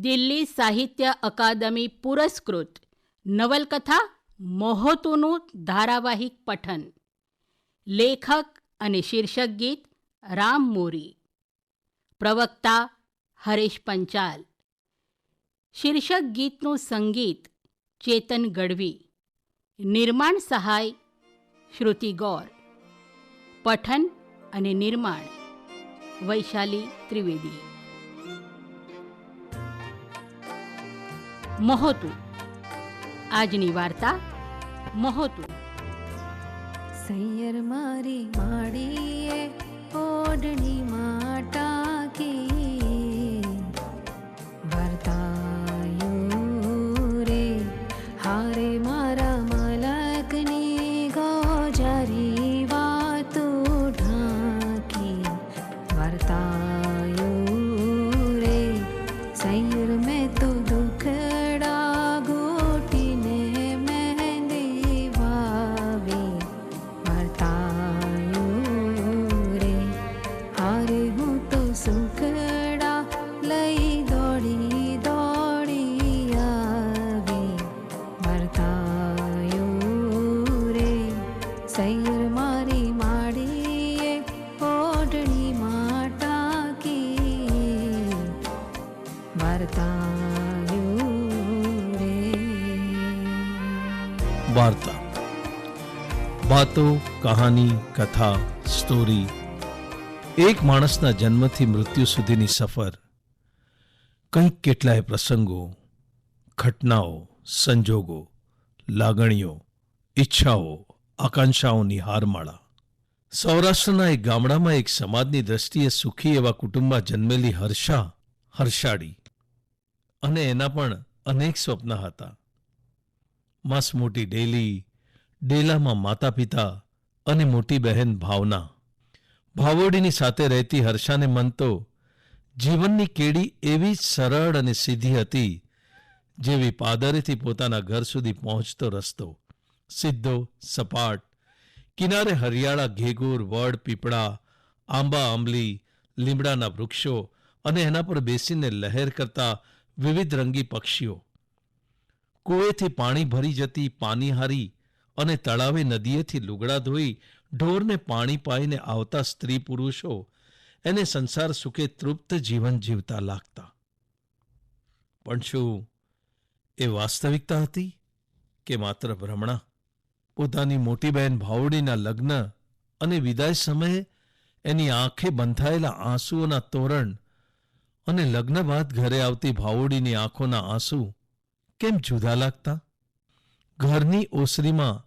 દિલ્હી સાહિત્ય અકાદમી પુરસ્કૃત નવલકથા મોહતુનું ધારાવાહિક પઠન. લેખક અને શીર્ષક ગીત રામ મોરી. પ્રવક્તા હરેશ પંચાલ. શીર્ષક ગીતનું સંગીત ચેતન ગઢવી. નિર્માણ સહાય શ્રુતિ ગૌર. પઠન અને નિર્માણ વૈશાલી ત્રિવેદી. મોહતું. આજની વાર્તા મોહતું. સૈયર મારી માડીએ ઓઢણી ટાંકી વર્તાયું રે હારે મારા મલકની ગોજારી વાતું ઢાંકી વર્તાયું રે સૈયર મેં તો દુખડા ઘૂટીને મહેંદી વાવી વર્તાયું રે હારે હું તો સુખડા લઈ દોડી દોડી આવી વર્તાયું રે સૈયર મારી માડીએ ઓઢણી ટાંકી વર્તાયું રે. વાર્તા, વાતો, કહાની, કથા, સ્ટોરી. એક માણસના જન્મથી મૃત્યુ સુધીની સફર. કંઈક કેટલાય પ્રસંગો, ઘટનાઓ, સંજોગો, લાગણીઓ, ઈચ્છાઓ, આકાંક્ષાઓની હારમાળા. સૌરાષ્ટ્રના એક ગામડામાં એક સમાજની દ્રષ્ટિએ સુખી એવા કુટુંબમાં જન્મેલી હર્ષા હર્ષાડી અને એના પણ અનેક સ્વપ્ન હતા. મસ્ત મોટી ડેલી, ડેલામાં માતા પિતા અને મોટી બહેન ભાવના. ભાવોડીની સાથે રહેતી હર્ષાને મન તો જીવનની કેડી એવી જ સરળ અને સીધી હતી જેવી પાદરેથી પોતાના ઘર સુધી પહોંચતો રસ્તો. સીધો, સપાટ, કિનારે હરિયાળા ઘેગુર, વડ, પીપળા, આંબા, આંબલી, લીમડાના વૃક્ષો અને એના પર બેસીને લહેર કરતા વિવિધ રંગી પક્ષીઓ. કૂવેથી પાણી ભરી જતી પાનીહારી અને તળાવે નદીએથી લુગડા ધોઈ ઢોરને પાણી પાઈને આવતા સ્ત્રી પુરુષો એને સંસાર સુખે તૃપ્ત જીવન જીવતા લાગતા. પણ શું એ વાસ્તવિકતા હતી કે માત્ર ભ્રમણા? પોતાની મોટી બહેન ભાવડીના લગ્ન અને વિદાય સમયે એની આંખે બંધાયેલા આંસુઓના તોરણ અને લગ્ન બાદ ઘરે આવતી ભાવોડીની આંખોના આંસુ કેમ જુદા લાગતા? ઘરની ઓસરીમાં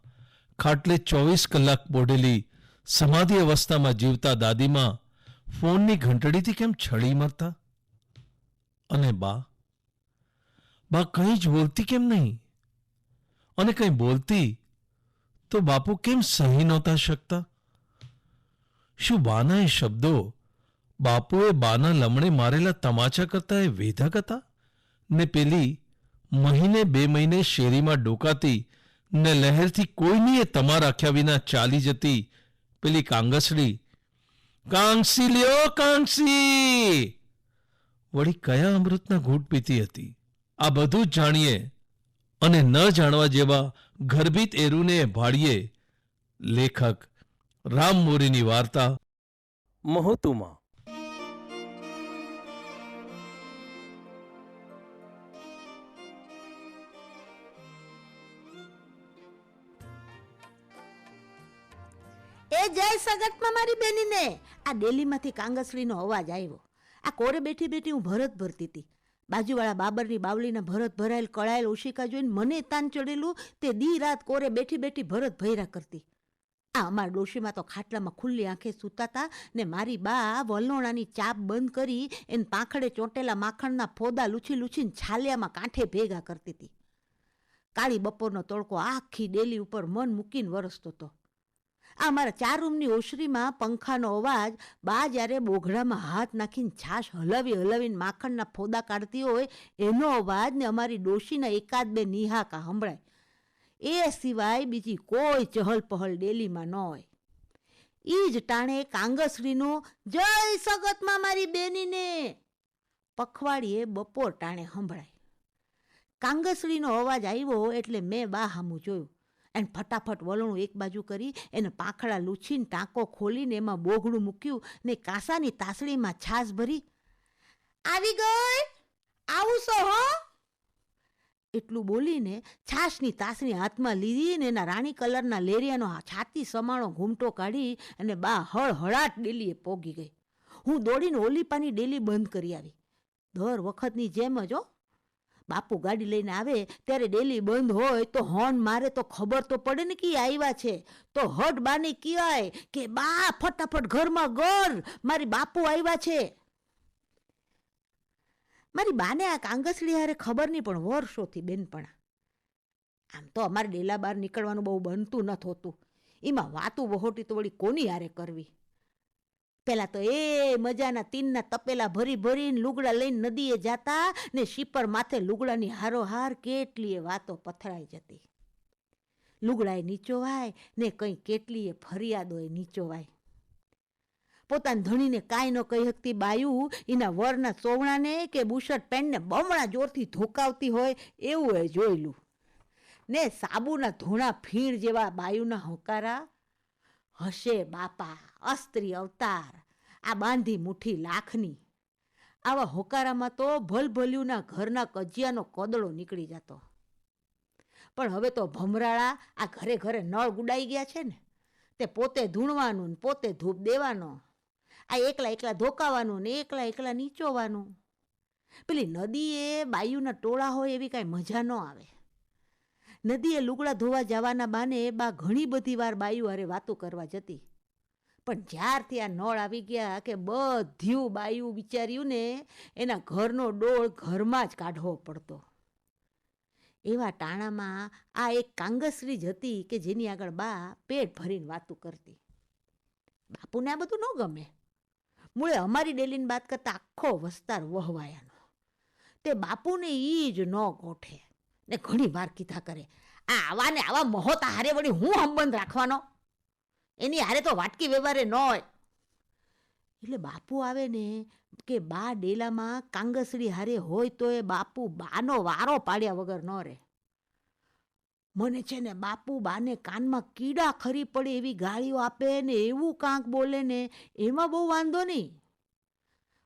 ખાટલે 24 કલાક પોઢેલી સમાધિ અવસ્થામાં જીવતા દાદીમાં ફોનની ઘંટડીથી કેમ છળી મરતા? અને બા કંઈ જ બોલતી કેમ નહીં? અને કંઈ બોલતી તો બાપુ કેમ સહી નહોતા શકતા? શું બાના એ શબ્દો બાપુએ બાના લમણે મારેલા તમાચા કરતા એ વેધક હતા? ને પેલી મહિને 2 મહિને શેરીમાં ડોકાતી ને લહેરથી કોઈની એ તમા રાખ્યા વિના ચાલી જતી પેલી કાંગસડી, કાંગસી લ્યો કાંગસી, વળી કયા અમૃતના ઘૂંટ પીતી હતી? આ બધું જ જાણીએ અને ન જાણવા જેવા ગર્ભિત એરુને ભાળીએ લેખક રામ મોરીની વાર્તા મોહતુમાં. એ જય સગતમાં મારી બેનીને આ ડેલીમાંથી કાંગસડીનો અવાજ આવ્યો. આ કોરે બેઠી બેઠી હું ભરત ભરતી હતી. બાજુવાળા બાબરની બાવલીના ભરત ભરાયેલ કળાયેલ ઓશિકા જોઈને મને તાન ચડેલું તે દી રાત કોરે બેઠી બેઠી ભરત ભર્યા કરતી. આ અમારા ડોશીમાં તો ખાટલામાં ખુલ્લી આંખે સૂતાતા ને મારી બા વલોણાની ચાપ બંધ કરી એને પાંખડે ચોંટેલા માખણના ફોદા લૂછી લૂછીને છાલિયામાં કાંઠે ભેગા કરતી હતી. કાળી બપોરનો તડકો આખી ડેલી ઉપર મન મૂકીને વરસતો હતો. આ મારા 4 રૂમની ઓસરીમાં પંખાનો અવાજ બા જ્યારે બોઘડામાં હાથ નાખીને છાશ હલાવી હલાવીને માખણના ફોદા કાઢતી હોય એનો અવાજ ને અમારી ડોશીના એકાદ બે નિહાકા સંભળાય. એ સિવાય બીજી કોઈ ચહલ પહલ ડેલીમાં ન હોય. ઈ જ ટાણે કાંગસડીનું જય સગતમાં મારી બેનીને પખવાડીએ બપોર ટાણે સંભળાય. કાંગસડીનો અવાજ આવ્યો એટલે મેં બા સામું જોયું. એને ફટાફટ વલણું એક બાજુ કરી એને પાંખડા લૂછીને ટાંકો ખોલીને એમાં બોઘડું મૂક્યું ને કાંસાની તાસડીમાં છાશ ભરી, આવી ગઈ, આવું છો હો, એટલું બોલીને છાશની તાસણી હાથમાં લીધી ને એના રાણી કલરના લેરિયાનો છાતી સમાણો ઘૂમટો કાઢી અને બા હળહળાટ ડેલીએ પોગી ગઈ. હું દોડીને ઓલીપાની ડેલી બંધ કરી આવી. દર વખતની જેમ જ હો, બાપુ ગાડી લઈને આવે ત્યારે ડેલી બંધ હોય તો હોર્ન મારે તો ખબર તો પડે ને કે આવ્યા છે. તો હટ બાને કહેવાય કે બા ફટાફટ ઘરમાં ગર, મારી બાપુ આવ્યા છે. મારી બાને આ કાંગસડી હારે ખબર નહીં પણ વર્ષોથી બેનપણા. આમ તો અમારે ડેલા બહાર નીકળવાનું બહુ બનતું ન થતું. એમાં વાતું વહોટી તો વળી કોની હારે કરવી. પેલા તો એ મજાના તીનના તપેલા ભરી ભરીને લુગડા લઈને નદીએ જાતા ને શીપર માથે લુગડાની હારોહાર કેટલીય વાતો પથરાઈ જતી. લુગડાએ નીચોવાય ને કંઈ કેટલીય ફરિયાદોએ નીચોવાય. પોતાના ધણીને કાંઈ ન કહી શકતી બાયું એના વરના ચોવણાને કે બુશર્ટ પેન્ટને બમણા જોરથી ધોકાવતી હોય એવું એ જોયેલું. ને સાબુના ધોણા ફીણ જેવા બાયુના હોકારા, હશે બાપા અસ્ત્રી અવતાર, આ બાંધી મુઠ્ઠી લાખની. આવા હોકારામાં તો ભલભલ્યુંના ઘરના કજિયાનો કોદળો નીકળી જતો. પણ હવે તો ભમરાળા આ ઘરે ઘરે નળ ગુડાઈ ગયા છે ને, તે પોતે ધૂણવાનું ને પોતે ધૂપ દેવાનો, આ એકલા એકલા ધોકાવાનું ને એકલા એકલા નીચોવાનું. પેલી નદીએ બાયુના ટોળા હોય એવી કાંઈ મજા ન આવે. નદીએ લુગડા ધોવા જવાના બાને બા ઘણી બધી વાર બાયુ હારે વાતો કરવા જતી. પણ જ્યારથી આ નળ આવી ગયા કે બધ્યું બાયું વિચાર્યું ને એના ઘરનો ડોળ ઘરમાં જ કાઢવો પડતો. એવા ટાણામાં આ એક કાંગસરી જ હતી કે જેની આગળ બા પેટ ભરીને વાતું કરતી. બાપુને આ બધું ન ગમે. મૂળે અમારી ડેલીની વાત કરતા આખો વસ્તાર વહવાયાનો. તે બાપુને ઈ જ ન ગોઠે ને ઘણી વાર કીધા કરે, આ આવા ને આવા મહોતા હારે વળી હું સંબંધ રાખવાનો, એની હારે તો વાટકી વ્યવહારે ન હોય. એટલે બાપુ આવે ને કે બા ડેલામાં કાંગસડી હારે હોય તો એ બાપુ બાનો વારો પાડ્યા વગર ન રહે. મને છે ને બાપુ બાને કાનમાં કીડા ખરી પડે એવી ગાળીઓ આપે ને એવું કાંક બોલે ને એમાં બહુ વાંધો નહીં.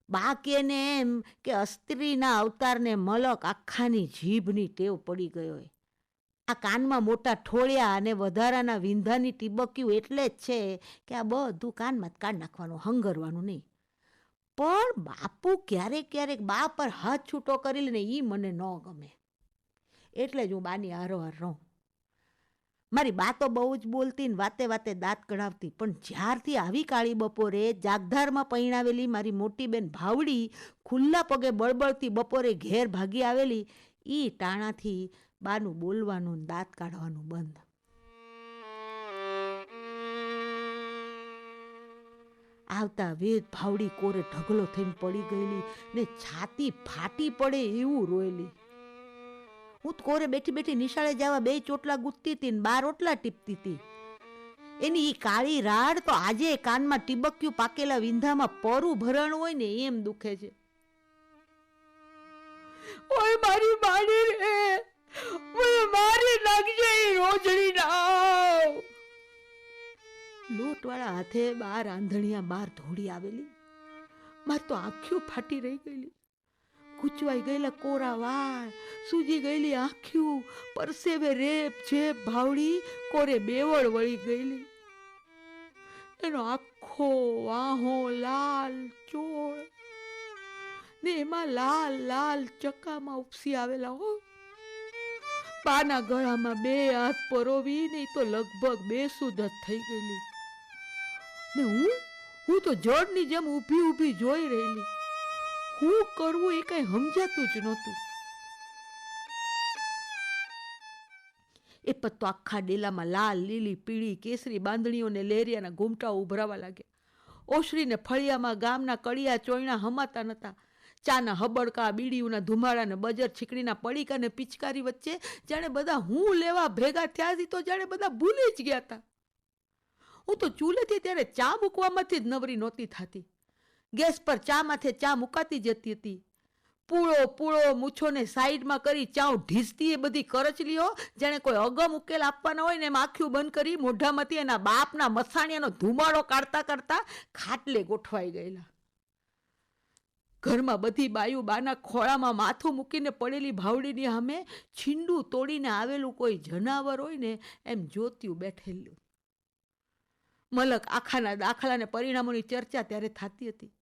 બા કે ને એમ કે અસ્ત્રીના અવતારને મલક આખાની જીભની ટેવ પડી ગયો હોય. આ કાનમાં મોટા ઠોળિયા અને વધારાના વિંધાની ટીબક્યું એટલે જ છે કે આ બધું કાનમાં જ કાઢ નાખવાનું, હંગરવાનું નહીં. પણ બાપુ ક્યારેક ક્યારેક બા પર હાથ છૂટો કરી લે ને એ મને ન ગમે. એટલે જ હું બાની હારોહાર રહું. મારી બા તો બહુ જ બોલતી ને વાતે વાતે દાંત કઢાવતી. પણ જ્યારથી આવી કાળી બપોરે જાગધારમાં પૈણાવેલી મારી મોટી બેન ભાવડી ખુલ્લા પગે બળબળતી બપોરે ઘેર ભાગી આવેલી, ઈ ટાણાથી બાનું બોલવાનું ને દાંત કાઢવાનું બંધ. આવતા વેદ ભાવડી કોરે ઢગલો થઈને પડી ગયેલી ને છાતી ફાટી પડે એવું રોયેલી. હું કોરે બેઠી બેઠી નિશાળે જવા બે ચોટલા ગૂંથતી હતી ને 12 રોટલા ટીપતી હતી. એની ઈ કાળી રાડ તો આજે કાનમાં ટીબક્યું પાકેલા વિંધામાં પરું ભરણ હોય ને એમ દુખે છે. ઓય મારી બાડી રે, મને મારી નાખજે રોજડી ના. લોટવાળા હાથે બાર આંધણિયા બાર ધોડી આવેલી. માર તો આંખો ફાટી રહી ગયેલી. ગૂંચવાઈ ગયેલા કોરા વાળ, સૂજી ગયેલી આંખ્યું, પરસેવે રેપ છે ભાવડી કોરે બેવડ વળી ગયેલી. એનો આખો વાહો લાલ ચોળ ને એમાં લાલ લાલ ચકામાં ઉપસી આવેલા હો. પાના ગળામાં 2 હાથ પરોવી ને તો લગભગ બેસુધ જ થઈ ગયેલી. ને હું તો જડની જેમ ઊભી ઊભી જોઈ રહેલી. હું કરવું એ કઈ સમજાતું જ નહોતું. એ પત્તો આખા ડેલામાં લાલ લીલી પીળી કેસરી બાંધણીઓને લેરિયાના ઘૂમટાઓ ઉભરાવા લાગ્યા. ઓસરીને ફળિયામાં ગામના કડિયા ચોયણા હમાતા નતા. ચાના હબડકા, બીડીઓના ધુમાડા ને બજર છીકડીના પડીકા ને પિચકારી વચ્ચે જાણે બધા હું લેવા ભેગા થયા હતી તો જાણે બધા ભૂલી જ ગયા હતા. હું તો ચૂલેથી ત્યારે ચા મૂકવામાંથી જ નવરી નહોતી થતી. ગેસ પર ચા માથે ચા મુકાતી જતી હતી. પૂળો પૂળો મૂછોને સાઈડમાં કરી ચાઉ ઢીસતી એ બધી કરચલીઓ જાણે કોઈ અગમ ઉકેલ આપવાના હોય ને એમ આંખ્યું બંધ કરી મોઢામાંથી એના બાપના મસાણિયાનો ધુમાડો કાઢતા કાઢતા ખાટલે ગોઠવાઈ ગયેલા. ઘરમાં બધી બાયું બાના ખોળામાં માથું મૂકીને પડેલી ભાવડીની સામે છીંડું તોડીને આવેલું કોઈ જનાવર હોય ને એમ જોત્યું બેઠેલું. મલક આખાના દાખલાને પરિણામોની ચર્ચા ત્યારે થતી હતી.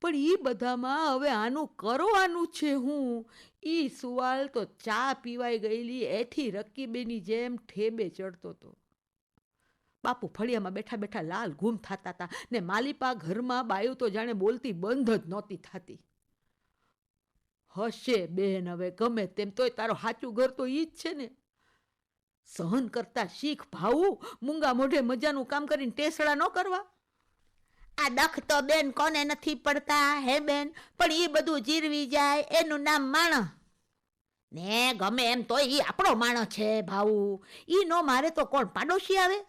પણ એ બધામાં હવે આનું કરવાનું છે હું, ઈ સુવાલ તો ચા પીવાઈ ગયેલી એઠી રકીબેની જેમ ઠેબે ચડતો હતો. બાપુ ફળિયામાં બેઠા બેઠા લાલ ગુમ થતા હતા ને માલિપા ઘરમાં બાયું તો જાણે બોલતી બંધ જ નહોતી થતી. હશે બેન, હવે ગમે તેમ તોય તારો સાચું ઘર તો ઈ જ છે ને. સહન કરતા શીખ ભાવું, મૂંગા મોઢે મજાનું કામ કરીને ટેસડા ન કરવા. આ દખ તો બેન કોને નથી પડતા હે બેન, પણ એ બધું જીરવી જાય એનું નામ માણસ ને. ગમે એમ તો ઈ આપણો માણસ છે ભાવું, ઈ નો મારે તો કોણ પાડોશી આવે?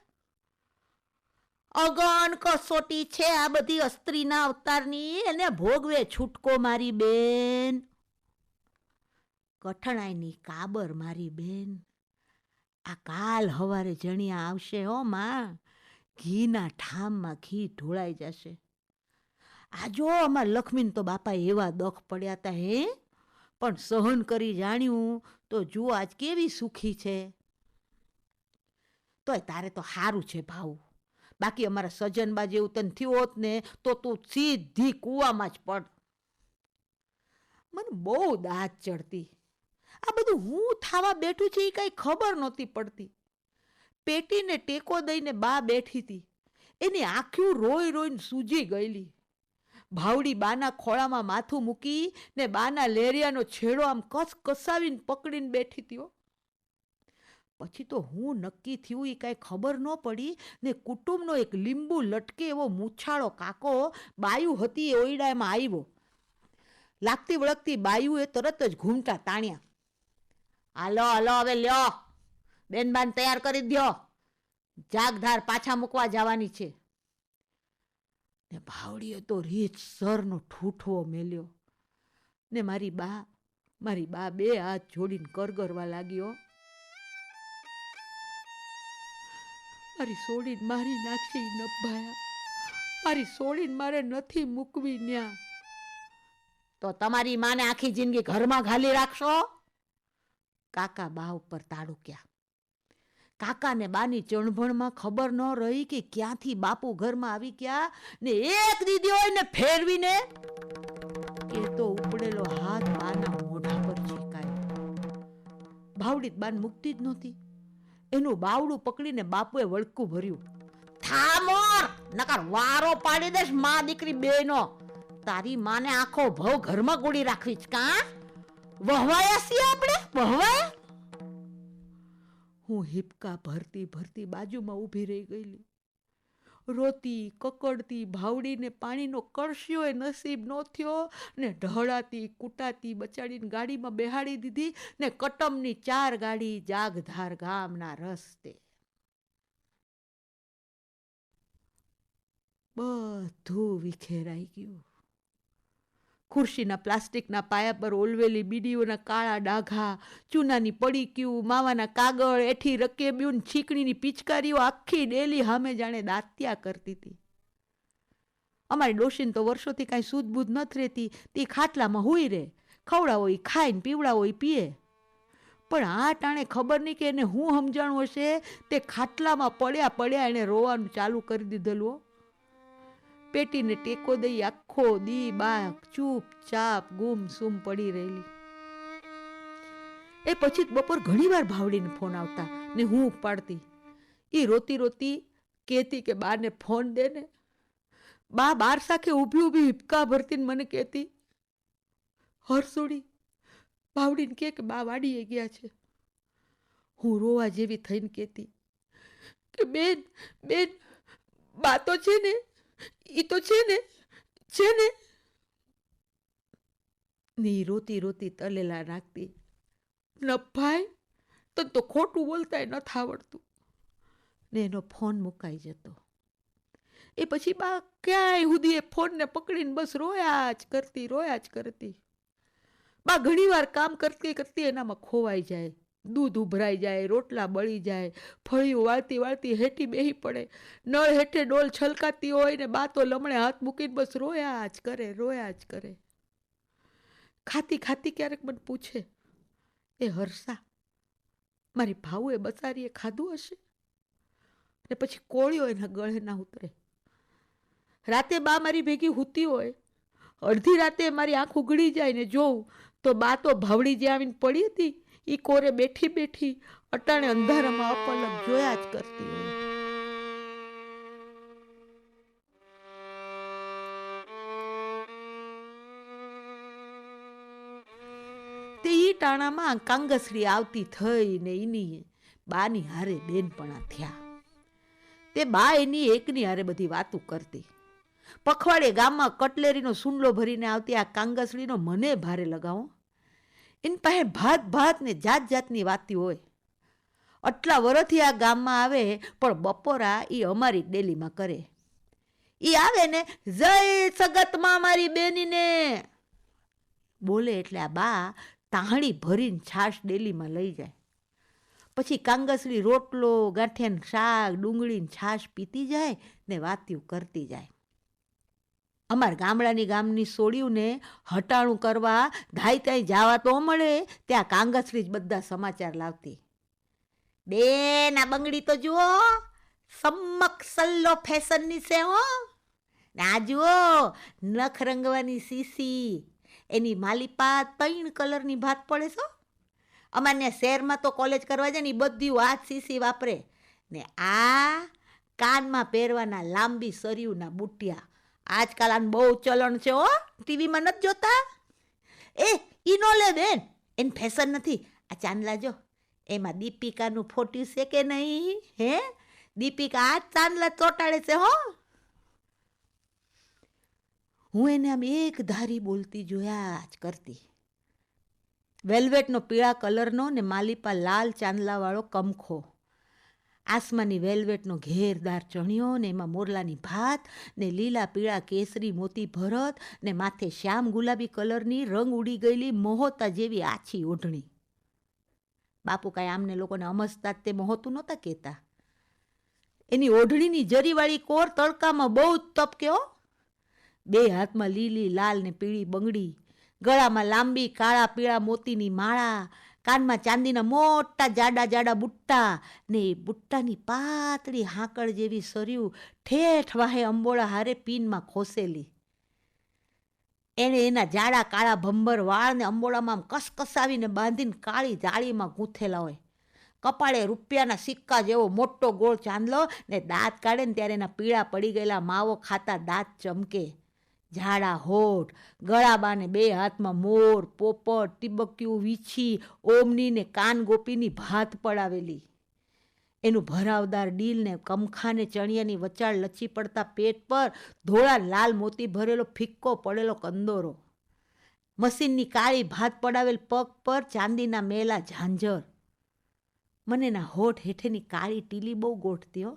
અગણ કસોટી છે આ બધી અસ્ત્રીના અવતારની, એને ભોગવે છૂટકો મારી બેન. કઠણાઈની કાબર મારી બેન. આ કાલ હવારે જણિયા આવશે હો માં, ઘીના ઠામમાં ઘી ઢોળાઈ જશે. આ જો અમાર લક્ષ્મીને તો બાપા એવા દખ પડ્યા હતા હે, પણ સહન કરી જાણ્યું તો જુઓ આજ કેવી સુખી છે. તોય તારે તો સારું છે ભાવ, બાકી અમારા સજનબા જેવું તને થયું હોત ને તો તું સીધી કૂવામાં જ પડ. મને બહુ દાંત ચડતી. આ બધું હું થાવા બેઠું છે એ કઈ ખબર નહોતી પડતી. પેટીને ટેકો દઈને બા બેઠી હતી, એની આંખ્યું રોઈ રોઈને સૂજી ગયેલી. ભાવડી બાના ખોળામાં માથું મૂકી ને બાના લેરિયાનો છેડો આમ કસાવીને પકડીને બેઠી હતી. પછી તો હું નક્કી થયું એ કાંઈ ખબર ન પડી ને કુટુંબનો એક લીંબુ લટકે એવો મૂછાળો કાકો બાયું હતી એ ઓયડામાં આવ્યો. લાગતી વળગતી બાયુએ તરત જ ઘૂમટા તાણ્યા. હાલો હાલો હવે લ્યો, બેનબાન તૈયાર કરી દ્યો, જાગધાર પાછા મૂકવા જવાની છે. ને ભાવડીએ તો રીતસરનો ઠૂઠવો મેલ્યો ને મારી બા બે હાથ જોડીને કરગરવા લાગ્યો. મારી સોડીને મારી નાખશે નભાયા, મારી સોડીને મારે નથી મૂકવી ન્યા. તો તમારી માને આખી જિંદગી ઘરમાં ઘાલી રાખશો? કાકા બા ઉપર તાડુક્યા. કાકાને બાની ચણભણમાં ખબર ન રહી કે ક્યાંથી બાપુ ઘરમાં આવી ગયા ને એક દીદી હોય ને ફેરવીને એ તો ઉપડેલો હાથ બાના મોઢા પર છીકાયો. ભાવડી બાન મુકતી જ નહોતી. એનું બાવડું પકડીને બાપુએ વળકું ભર્યું. થામોર, નકર વારો પાડી દેશ માં દીકરી બેનો. તારી માને આખો ભવ ઘરમાં ગોળી રાખવી જ કા? વહવાયા છીએ આપણે, વહવાયા. હું હિપકા ભરતી ભરતી બાજુમાં ઊભી રહી ગયેલી. રોતી કકડતી ભાવડીને પાણીનો કળશિયો એ નસીબ નો થયો ને ઢળાતી કૂટાતી બચાડીને ગાડીમાં બેહાડી દીધી ને કટમની 4 ગાડી જાગધાર ગામના રસ્તે. બધું વિખેરાઈ ગયું. ખુરશીના પ્લાસ્ટિકના પાયા પર ઓલવેલી બીડીઓના કાળા ડાઘા, ચૂનાની પડીકીયું, માવાના કાગળ, એઠી રકેબ્યું, છીકણીની પિચકારીઓ આખી ડેલી સામે જાણે દાત્યા કરતી હતી. અમારી ડોશીને તો વર્ષોથી કાંઈ સૂધબૂધ નથી રહેતી. તે ખાટલામાં હુઈ રહે, ખવડાવો એ ખાય ને પીવડાવો એ પીએ. પણ આ ટાણે ખબર નહીં કે એને હું સમજાણું હશે, તે ખાટલામાં પડ્યા પડ્યા એને રોવાનું ચાલુ કરી દીધેલું. પેટીને ટેકો દઈ આખો દી બા ચૂપચાપ ગુમસુમ પડી રહેલી. એ પછી બપોર ઘણીવાર ભાવડીને ફોન આવતા ને હું ઉપાડતી. એ રોતી રોતી કહેતી કે બાને ફોન દે ને. બા બાર સાખે ઊભી ઊભી હિપકા ભરતીને મને કહેતી, હરસુડી ભાવડીને કે બા વાડીએ ગયા છે. હું રોવા જેવી થઈને કહેતી કે બેન બેન, બા તો છે ને, ઈ તો છે ને, છે ને. ની રોતી રોતી તલેલા નાખતી. નભાઈ તને તો ખોટું બોલતાય નથી આવડતું. ને એનો ફોન મુકાઈ જતો. એ પછી બા ક્યાંય સુધી એ ફોનને પકડીને બસ રોયા જ કરતી. બા ઘણીવાર કામ કરતી કરતી એનામાં ખોવાઈ જાય, દૂધ ઉભરાઈ જાય, રોટલા બળી જાય, ફળિયું વાળતી વાળતી હેઠી બેહી પડે, નળ હેઠે ડોલ છલકાતી હોય ને બા તો લમણે હાથ મૂકીને બસ રોયા જ કરે, રોયા જ કરે. ખાતી ખાતી ક્યારેક મને પૂછે, એ હર્ષા, મારી ભાઉએ બસારીએ ખાધું હશે? ને પછી કોળિયો એના ગળે ના ઉતરે. રાતે બા મારી ભેગી હૂતી હોય, અડધી રાતે મારી આંખ ઉઘડી જાય ને જોઉં તો બા તો ભાવડી જે આવીને પડી હતી એ કોરે બેઠી બેઠી અટાણે અંધારામાં અપલક જોયા જ કરતી હોય. તે ઈ ટાણામાં કાંગસરી આવતી થઈ ને એની બાની હારે બેનપણા થયા. તે બા એની એકની હારે બધી વાતું કરતી. પખવાડે ગામમાં કટલેરીનો સુંડલો ભરીને આવતી આ કાંગસરીનો મને ભારે લગાવો. એની પાસે ભાત ભાત ને જાત જાતની વાતી હોય. આટલા વરસથી આ ગામમાં આવે પણ બપોરા એ અમારી ડેલીમાં કરે. એ આવે ને જય સગતમાં મારી બેનીને બોલે એટલે આ બા તાહણી ભરીને છાશ ડેલીમાં લઈ જાય. પછી કાંગસરી રોટલો, ગાંઠિયાનું શાક, ડુંગળીને છાશ પીતી જાય ને વાત્યું કરતી જાય. અમાર ગામની સોડિયુંને હટાણું કરવા ધાઈ તાઈ જવા તો મળે ત્યાં કાંગસરી જ બધા સમાચાર લાવતી. બેન આ બંગડી તો જુઓ, સમક સલ્લો ફેશનની છે હો. ને આ જુઓ નખ રંગવાની સીસી, એની માલિપા 3 કલરની ભાત પડે છો. અમારે શહેરમાં તો કોલેજ કરવા જાય ને એ બધી વાત સીસી વાપરે. ને આ કાનમાં પહેરવાના લાંબી સરિયુંના બુટિયા, આજકાલ આનું બહુ ચલણ છે હો, ટીવીમાં નથી જોતા? ઈ નો લે બેન, એની ફેશન નથી. આ ચાંદલા જો, એમાં દીપિકાનું ફોટો છે કે નહીં? હે, દીપિકા આ ચાંદલા ચોટાડે છે હો. હું એને આમ એક ધારી બોલતી જોયા જ કરતી. વેલ્વેટનો પીળા કલરનો ને માલિપા લાલ ચાંદલાવાળો કમખો, આસમાની વેલ્વેટનો ઘેરદાર ચણિયો ને એમાં મોરલાની ભાત ને લીલા પીળા કેસરી મોતી ભરત ને માથે શ્યામ ગુલાબી કલરની રંગ ઉડી ગયેલી મોહોતા જેવી આછી ઓઢણી. બાપુ કાંઈ આમને લોકોને અમસ્તા તે મોહોતું નહોતા કહેતા. એની ઓઢણીની જરીવાળી કોર તડકામાં બહુ જ તપકે હો. 2 હાથમાં લીલી લાલ ને પીળી બંગડી, ગળામાં લાંબી કાળા પીળા મોતીની માળા, કાનમાં ચાંદીના મોટા જાડા જાડા બુટ્ટા ને બુટ્ટાની પાતળી હાંકળ જેવી સરિયું ઠેઠ વાહે અંબોળા હારે પીનમાં ખોસેલી. એણે એના જાડા કાળા ભંભર વાળને અંબોળામાં કસકસાવીને બાંધીને કાળી જાળીમાં ગૂંથેલા હોય. કપાળે રૂપિયાના સિક્કા જેવો મોટો ગોળ ચાંદલો ને દાંત કાઢે ને ત્યારે એના પીળા પડી ગયેલા માવો ખાતા દાંત ચમકે. ઝાડા હોઠ, ગળાબાને 2 હાથમાં મોર, પોપટ, ટીબક્યું, વીછી, ઓમની ને કાન ગોપીની ભાત પડાવેલી. એનું ભરાવદાર ડીલ ને કમખાને ચણિયાની વચાળ લચી પડતા પેટ પર ધોળા લાલ મોતી ભરેલો ફિક્કો પડેલો કંદોરો. મશીનની કાળી ભાત પડાવેલ પગ પર ચાંદીના મેલા ઝાંઝર. મને એના હોઠ હેઠેની કાળી ટીલી બહુ ગોઠતી હો.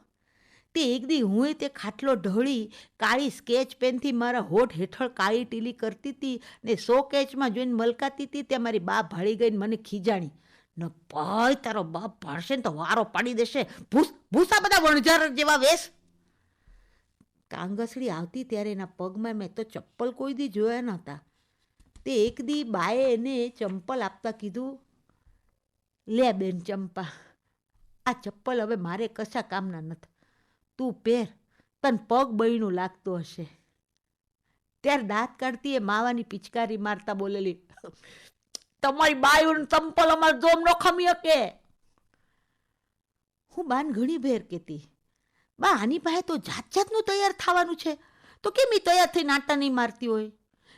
તે એક દી હું તે ખાટલો ઢળી કાળી સ્કેચ પેનથી મારા હોઠ હેઠળ કાળી ટીલી કરતી હતી ને 100 કેચમાં જોઈને મલકાતી હતી ત્યાં મારી બા ભાળી ગઈને મને ખીજાણી. ન ભાઈ તારો બાપ ભાળશે ને તો વારો પાડી દેશે, ભૂસા બધા વણઝાર જેવા વેશ. કાંગસડી આવતી ત્યારે એના પગમાં મેં તો ચપ્પલ કોઈ દી જોયા નહોતા. તે એક દી બાએ એને ચંપલ આપતા કીધું, લે બેન ચંપા, આ ચપ્પલ હવે મારે કશા કામના નથી, તું પહેર, તને પગ બળીનું લાગતું હશે. ત્યારે દાંત કાઢતી એ માવાની પિચકારી મારતા બોલેલી, તમારી બાયું ચંપલ અમાર જોમ નો ખમી શકે. હું બાન ઘણી ભેર કહેતી, બા આની પાસે તો જાત જાતનું તૈયાર થવાનું છે, તો કેમ એ તૈયાર થઈને આંટા નહીં મારતી હોય?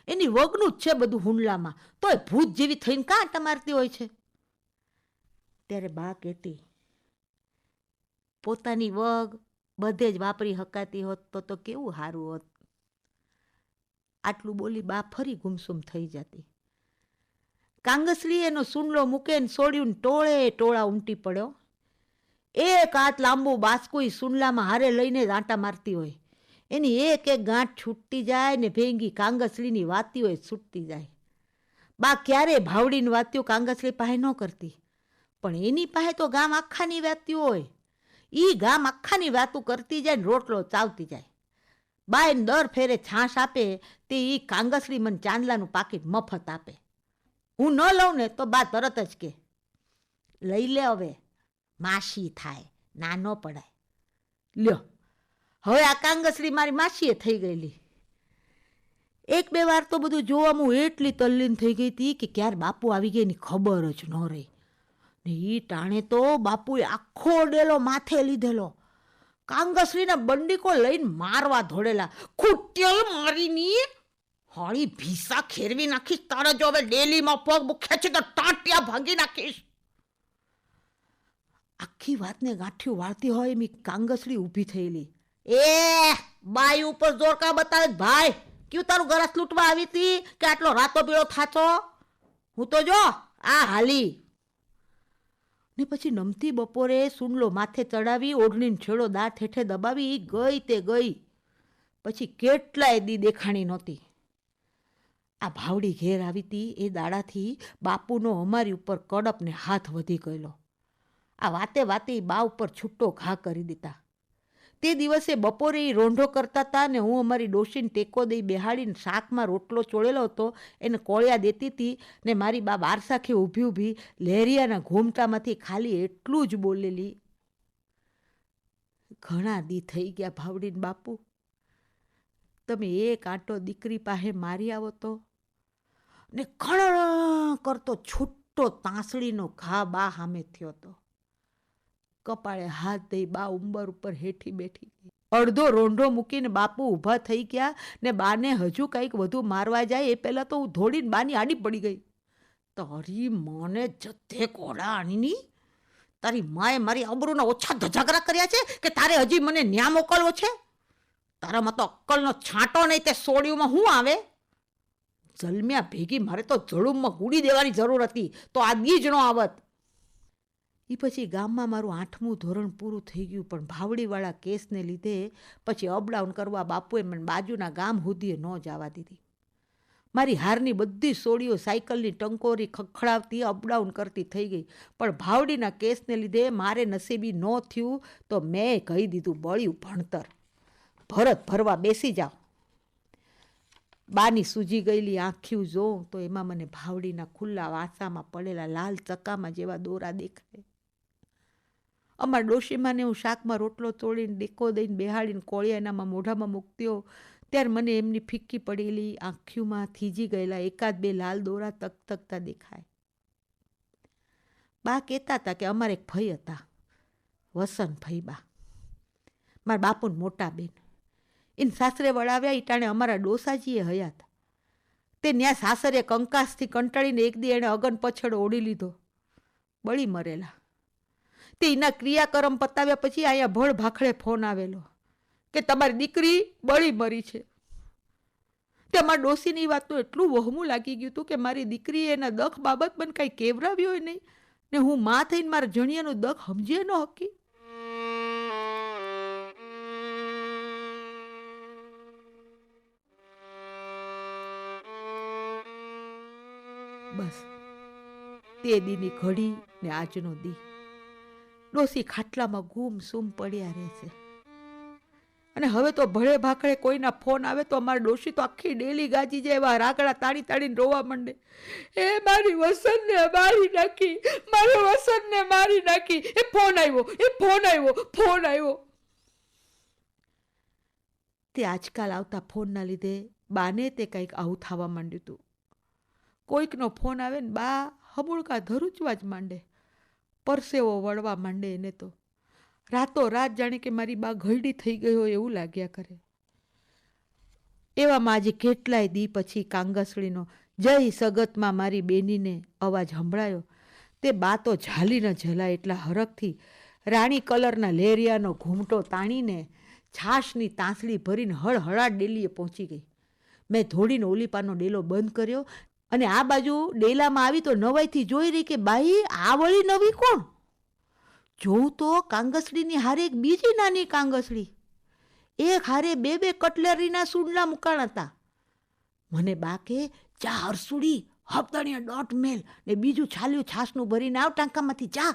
એની વગનું જ છે બધું હુંડલામાં, તોય ભૂત જેવી થઈને કાં આંટા મારતી હોય છે? ત્યારે બા કહેતી, પોતાની વગ બધે જ વાપરી હકાતી હોત તો કેવું સારું હોત. આટલું બોલી બા ફરી ગુમસુમ થઈ જતી. કાંગસરી એનો સુંડલો મૂકે ને સોડ્યું ટોળે ટોળા ઉમટી પડ્યો. એક હાથ લાંબુ બાસકુઈ સુંડલામાં હારે લઈને જ આંટા મારતી હોય. એની એક એક ગાંઠ છૂટતી જાય ને ભેંગી કાંગસરીની વાતી હોય છૂટતી જાય. બા ક્યારે ભાવડીની વાત્યો કાંગસરી પાસે ન કરતી, પણ એની પાસે તો ગામ આખાની વાત્યો હોય. ઈ ગામ આખાની વાતું કરતી જાય ને રોટલો ચાવતી જાય. બા એને દર ફેરે છાશ આપે તે ઈ કાંગસરી મને ચાંદલાનું પાકીટ મફત આપે. હું ન લઉં ને તો બા તરત જ કે લઈ લે, હવે માસી થાય, ના ન પડાય. લ્યો હવે આ કાંગસરી મારી માસીએ થઈ ગયેલી. એક બે વાર તો બધું જોવામાં હું એટલી તલ્લીન થઈ ગઈ હતી કે ક્યારે બાપુ આવી ગઈ એની ખબર જ ન રહી. ને ઈ ટાણે તો બાપુએ આખો ડેલો માથે લીધેલો. કાંગસરીના બંડીકો લઈને મારવા ધોડેલા. ખૂટ્યલ મારીની હળી ભીસા ખેરવી નાખીશ, તારે જો હવે ડેલીમાં પગ મૂક્યા છે તો ટાંટિયા ભાંગી નાખીશ. આખી વાતને ગાંઠિયું વાળતી હોય એમ કાંગસરી ઊભી થયેલી. એ બાઈ ઉપર જોરકા બતાવે ભાઈ, ક્યું તારું ગરસ લૂંટવા આવી હતી કે આટલો રાતો બીળો થાચો? હું તો જો આ હાલી. ને પછી નમતી બપોરે સુનલો માથે ચડાવી ઓઢણીને છેડો દાંત હેઠે દબાવી ગઈ તે ગઈ. પછી કેટલાય દી દેખાણી નહોતી. આ ભાવડી ઘેર આવી હતી એ દાડાથી બાપુનો અમારી ઉપર કડપ ને હાથ વધી ગયેલો. આ વાતે વાતે બા ઉપર છૂટો ઘા કરી દીધા. તે દિવસે બપોરે એ રોંઢો કરતા હતા ને હું અમારી ડોશીને ટેકો દઈ બેહાડીને શાકમાં રોટલો ચોળેલો હતો એને કોળિયા દેતી હતી ને મારી બા બારસાખે ઊભી ઊભી લહેરિયાના ઘૂમટામાંથી ખાલી એટલું જ બોલેલી, ઘણા દી થઈ ગયા ભાવડીને બાપુ, તમે એક આંટો દીકરી પાસે મારી આવો તો. ને ખણ કરતો છૂટો તાંસળીનો ઘા બા સામે થયો હતો. કપાળે હાથ દઈ બા ઉંબર ઉપર હેઠી બેઠી. અડધો રોંઢો મૂકીને બાપુ ઊભા થઈ ગયા ને બાને હજુ કંઈક વધુ મારવા જાય એ પહેલાં તો હું ધોડીને બાની આડી પડી ગઈ. તારી મને જથે કોડાણીની, તારી માએ મારી આબરૂના ઓછા ધજાગરા કર્યા છે કે તારે હજી મને ન્યા મોકલવો છે? તારામાં તો અક્કલનો છાંટો નહીં તે સોડિયુંમાં શું આવે? જલમ્યા ભેગી મારે તો જળુમમાં ગુડી દેવાની જરૂર હતી તો આ દી જ ન આવત. એ પછી ગામમાં મારું 8મું ધોરણ પૂરું થઈ ગયું, પણ ભાવડીવાળા કેસને લીધે પછી અપડાઉન કરવા બાપુએ મને બાજુના ગામ સુધીએ ન જવા દીધી. મારી હારની બધી સોડીઓ સાયકલની ટંકોરી ખખડાવતી અપડાઉન કરતી થઈ ગઈ. પણ ભાવડીના કેસને લીધે મારે નસીબી ન થયું તો મેં કહી દીધું બળ્યું ભણતર, ભરત ભરવા બેસી જાઓ. બાની સૂજી ગયેલી આંખ્યું જોઉં તો એમાં મને ભાવડીના ખુલ્લા વાસામાં પડેલા લાલ ચકામાં જેવા દોરા દેખાય. અમારા ડોશીમાને હું શાકમાં રોટલો ચોળીને ડેકો દઈને બેહાડીને કોળિયા એનામાં મોઢામાં મૂકતી હોઉં ત્યારે મને એમની ફિક્કી પડેલી આંખ્યુંમાં થીજી ગયેલા એકાદ બે લાલ દોરા તકતકતા દેખાય. બા કહેતા હતા કે અમારે એક ભાઈ હતા, વસન ભાઈ બા, મારા બાપુને મોટા બેન. એને સાસરે વળાવ્યા એ ટાણે અમારા ડોસાજીએ હયાત. તે ન્યા સાસરે કંકાસથી કંટાળીને એક દી એણે અગન પછડ ઓળી લીધો, બળી મરેલા. તે એના ક્રિયાકર્મ પતાવ્યા પછી અહીંયા ભળ ભાખડે ફોન આવેલો કે તમારી દીકરી બળી મરી છે. તે અમારા ડોસીની વાત તો એટલું વહમું લાગી ગયું હતું કે મારી દીકરીએ એના દખ બાબત મને કાંઈ કેવરાવ્યો હોય નહીં ને હું માં થઈને મારા જણિયાનું દખ સમજે ન હકી. બસ તે દીની ઘડી ને આજનો દી ડોસી ખાટલામાં ગુમ સુમ પડ્યા રહે છે. અને હવે તો ભળે ભાખડે કોઈના ફોન આવે તો અમારા ડોસી તો આખી ડેલી ગાજી જાય એવા રાગડા તાળી તાળીને રોવા માંડે, એ મારી વસંતને મારી નાખી, મારી વસંતને મારી નાખી, એ ફોન આવ્યો, એ ફોન આવ્યો, ફોન આવ્યો. તે આજકાલ આવતા ફોનના લીધે બાને તે કંઈક આવું થવા માંડ્યું હતું. કોઈકનો ફોન આવે ને બા હબુળકા ધરુચવા જ માંડે, પરસેવો વળવા માંડે. એને તો રાતો રાત જાણે કે મારી બા ઘરડી થઈ ગઈ હોય એવું લાગ્યા કરે. એવામાં આજે કેટલાય દી પછી કાંગસળીનો જય સગતમાં મારી બેનીને અવાજ સંભળાયો. તે બા તો ઝાલીને ઝલાય એટલા હરખથી રાણી કલરના લેરિયાનો ઘૂમટો તાણીને છાશની તાંસળી ભરીને હળહળાટ ડેલીએ પહોંચી ગઈ. મેં ધોડીને ઓલીપાનો ડેલો બંધ કર્યો અને આ બાજુ ડેલામાં આવી તો નવાઈથી જોઈ રહી કે બાઈ આ વળી નવી કોણ? જોઉં તો કાંગસડીની હારે એક બીજી નાની કાંગસડી, એક હારે બે બે કટલેરીના સૂંડલા મુકાણ હતા. મને બા કે જા હરસુડી હપ્તાણીયા દોટ મેલ ને બીજું છાલ્યું છાસનું ભરીને આવ ટાંકામાંથી જા.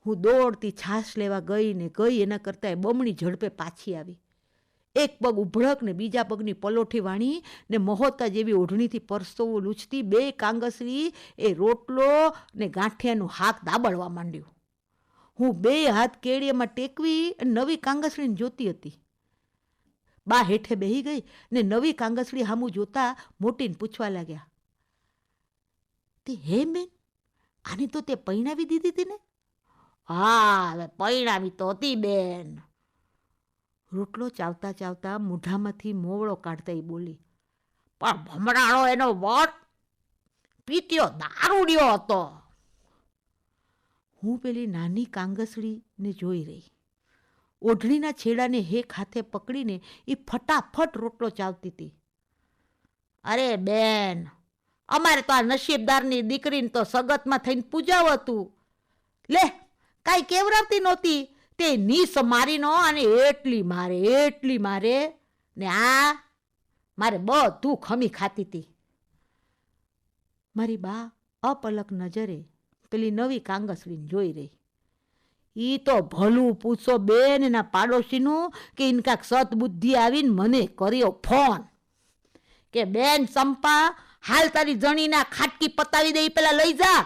હું દોડતી છાશ લેવા ગઈ ને ગઈ એના કરતાં એ બમણી ઝડપે પાછી આવી. એક પગ ઉભળક ને બીજા પગની પલોઠી વાણી ને મહોતા જેવી ઓઢણીથી પરસોવું લૂછતી બે કાંગસરી એ રોટલો ને ગાંઠિયાનું હાક દાબડવા માંડ્યું. હું બે હાથ કેળિયામાં ટેકવી નવી કાંગસરીને જોતી હતી. બા હેઠે બેહી ગઈ ને નવી કાંગસરી હામું જોતા મોટીને પૂછવા લાગ્યા, તે હે બેન, આની તો તે પૈણાવી દીધી હતી ને? હા, હવે પૈણાવી તો હતી બેન. રોટલો ચાવતા ચાવતા મોઢામાંથી મોવળો કાઢતા એ બોલી, પણ ભમરાળો એનો વટ પીત્યો દારૂડિયો હતો. હું પેલી નાની કાંગસડીને જોઈ રહી. ઓઢણીના છેડાને હેક હાથે પકડીને એ ફટાફટ રોટલો ચાવતી હતી. અરે બેન, અમારે તો આ નસીબદારની દીકરીને તો સગતમાં થઈને પૂજાવ હતું. લે, કાંઈ કેવરાવતી નહોતી, તે નીસ મારીનો અને એટલી મારે ને આ મારે બધું ખમી ખાતી હતી. મારી બા અપલક નજરે પેલી નવી કાંગસડીને જોઈ રહી. ઈ તો ભલું પૂછો બેન એના પાડોશીનું કે ઇનકાક સદબુદ્ધિ આવીને મને કર્યો ફોન કે બેન સંપા, હાલ તારી જણીના ખાટકી પતાવી દે, પેલા લઈ જા.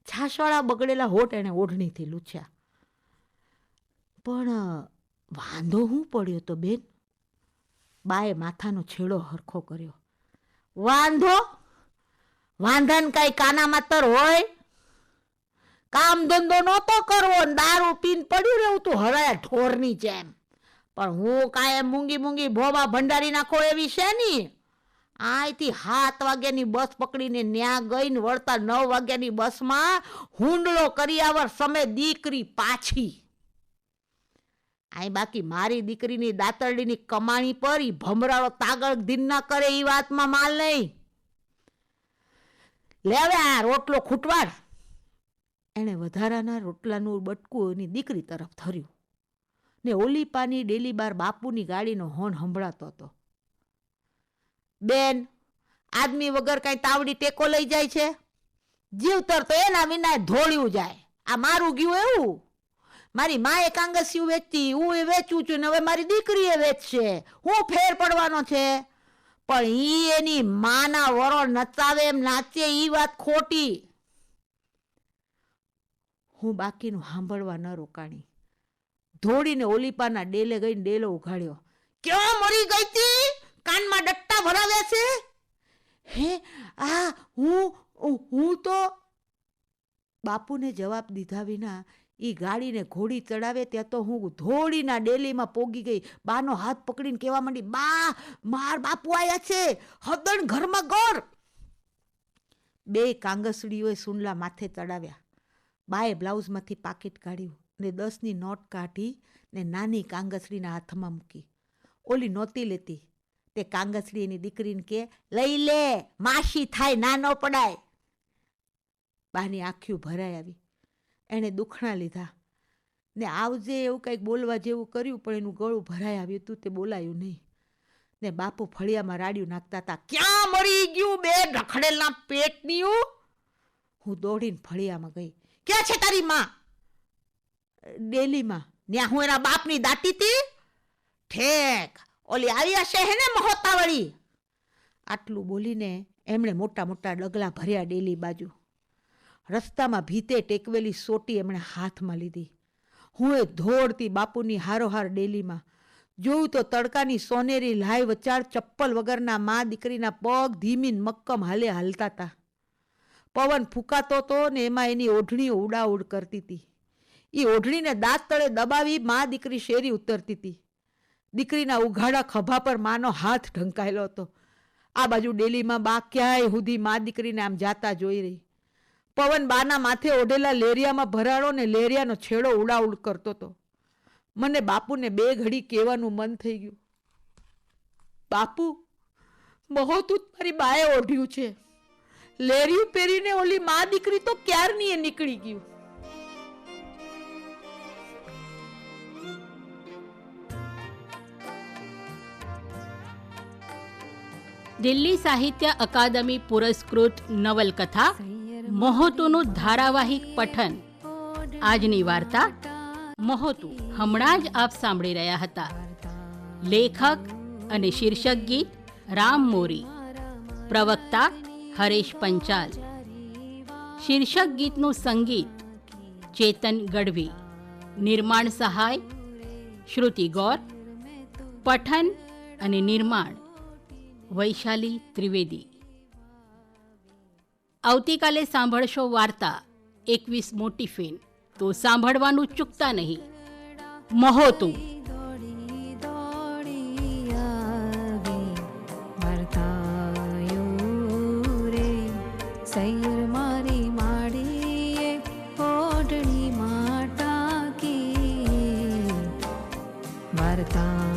છાશવાળા બગડેલા હોઠ એણે ઓઢણીથી લૂછ્યા. પણ વાંધો હું પડ્યો તો બેન? બાએ માથાનો છેડો હરખો કર્યો. વાંધો? વાંધાને કાંઈ કાનામાં તર હોય? કામ ધંધો નહોતો કરવો ને દારૂ પીને પડ્યું રહેવું તું હરાયા ઢોરની જેમ. પણ હું કાંઈ મૂંગી ભોવા ભંડારી નાખો એવી છે ની. અહીંથી 7 વાગ્યાની બસ પકડીને ન્યા ગઈને વળતા 9 વાગ્યાની બસમાં હુંડલો કરિયાવર સમે દીકરી પાછી. અહીં બાકી મારી દીકરીની દાતરડીની કમાણી પર ઈ ભમરાળો તાગળ ધીન ના કરે એ વાતમાં માલ નહીં. લે હવે આ રોટલો ખૂટવાડ. એણે વધારાના રોટલાનું બટકું એની દીકરી તરફ ધર્યું ને ઓલી પાની ડેલી બાર બાપુની ગાડીનો હોર્ન સંભળાતો હતો. બેન, આદમી વગર કઈ તાવડી ટેકો લઈ જાય છે? જીવતર તો એના વિના ધોળ્યું જાય. આ મારું ગયું એવું. મારી માએ કાંગસિયું વેચતી, હું એ વેચું છું ને હવે મારી દીકરીએ વેચશે. હું ફેર પડવાનો છે? પણ ઈ એની માના વરો નચાવે એમ નાચે ઈ વાત ખોટી. હું બાકીનું સાંભળવા ન રોકાણી. ધોડીને ઓલીપાના ડેલે ગઈને ડેલો ઉઘાડ્યો. ક્યાં મરી ગઈ તી? કાનમાં ડટ્ટા ભરાવ્યા છે? હે, આ હું તો. બાપુને જવાબ દીધા વિના ઈ ગાડીને ઘોડી ચડાવે ત્યાં તો હું ધોડીના ડેલીમાં પોગી ગઈ. બાનો હાથ પકડીને કહેવા માંડી, બા, માર બાપુ આયા છે, હદણ ઘરમાં ગોર. બે કાંગસડીઓએ સુંડલા માથે ચડાવ્યા. બાએ બ્લાઉઝમાંથી પાકીટ કાઢ્યું ને 10ની નોટ કાઢી ને નાની કાંગસડીના હાથમાં મૂકી. ઓલી નહોતી લેતી. તે કાંગસડી એની દીકરીને કે, લઈ લે, માસી થાય, ના ન પડાય. બાની આંખ્યું ભરાઈ આવી. એણે દુખણા લીધા ને આવજે એવું કંઈક બોલવા જેવું કર્યું, પણ એનું ગળું ભરાઈ આવ્યું હતું, તે બોલાયું નહીં. ને બાપુ ફળિયામાં રાડ્યું નાખતા હતા. ક્યાં મરી ગયું બે રખડેલા પેટની? હું દોડીને ફળિયામાં ગઈ. ક્યાં છે તારી માં? ડેલીમાં. ન્યા હું એના બાપની દાટી તી? ઠેક, ઓલી આવી હશે હે ને મહોતાવળી. આટલું બોલીને એમણે મોટા મોટા ડગલા ભર્યા ડેલી બાજુ. રસ્તામાં ભીતે ટેકવેલી સોટી એમણે હાથમાં લીધી. હું એ ધોડતી બાપુની હારોહાર ડેલીમાં. જોયું તો તડકાની સોનેરી લાઈ વચાળ ચપ્પલ વગરના મા દીકરીના પગ ધીમીન મક્કમ હાલે હાલતા હતા. પવન ફૂંકાતો હતો ને એમાં એની ઓઢણીઓ ઉડાઉડ કરતી હતી. એ ઓઢણીને દાંત તળે દબાવી મા દીકરી શેરી ઉતરતી હતી. દીકરીના ઉઘાડા ખભા પર માનો હાથ ઢંકાયેલો હતો. આ બાજુ ડેલીમાં બા ક્યાંય સુધી મા દીકરીને આમ જાતા જોઈ રહી. પવન બાના માથે ઓઢેલા લેરિયામાં ભરાડો ને લેરિયાનો છેડો ઉડાઉડ કરતો હતો. મને બાપુને 2 ઘડી કહેવાનું મન થઈ ગયું. બાપુ, મહોતું મારી બાએ ઓઢ્યું છે. લેરિયું પહેરીને ઓલી મા દીકરી તો ક્યારની એ નીકળી ગયું. દિલ્હી સાહિત્ય અકાદમી પુરસ્કૃત નવલકથા મહોતુનું ધારાવાહિક પઠન. આજની વાર્તા મહોતુ હમણાં જ આપ સાંભળી રહ્યા હતા. લેખક અને શીર્ષક ગીત રામ મોરી, પ્રવક્તા હરેશ પંચાલ. શીર્ષક ગીતનું સંગીત ચેતન ગઢવી, નિર્માણ સહાય શ્રુતિ ગૌર, પઠન અને નિર્માણ વૈશાલી ત્રિવેદી. આવતીકાલે સાંભળશો વાર્તા 21 મોટી ફેન. તો સાંભળવાનું ચૂકતા નહીં. મહોતુ. દોડી દોડી આવે વર્તાયો રે સૈયર મારી માડીએ ઓઢણીમાં ટાંકી વાર્તા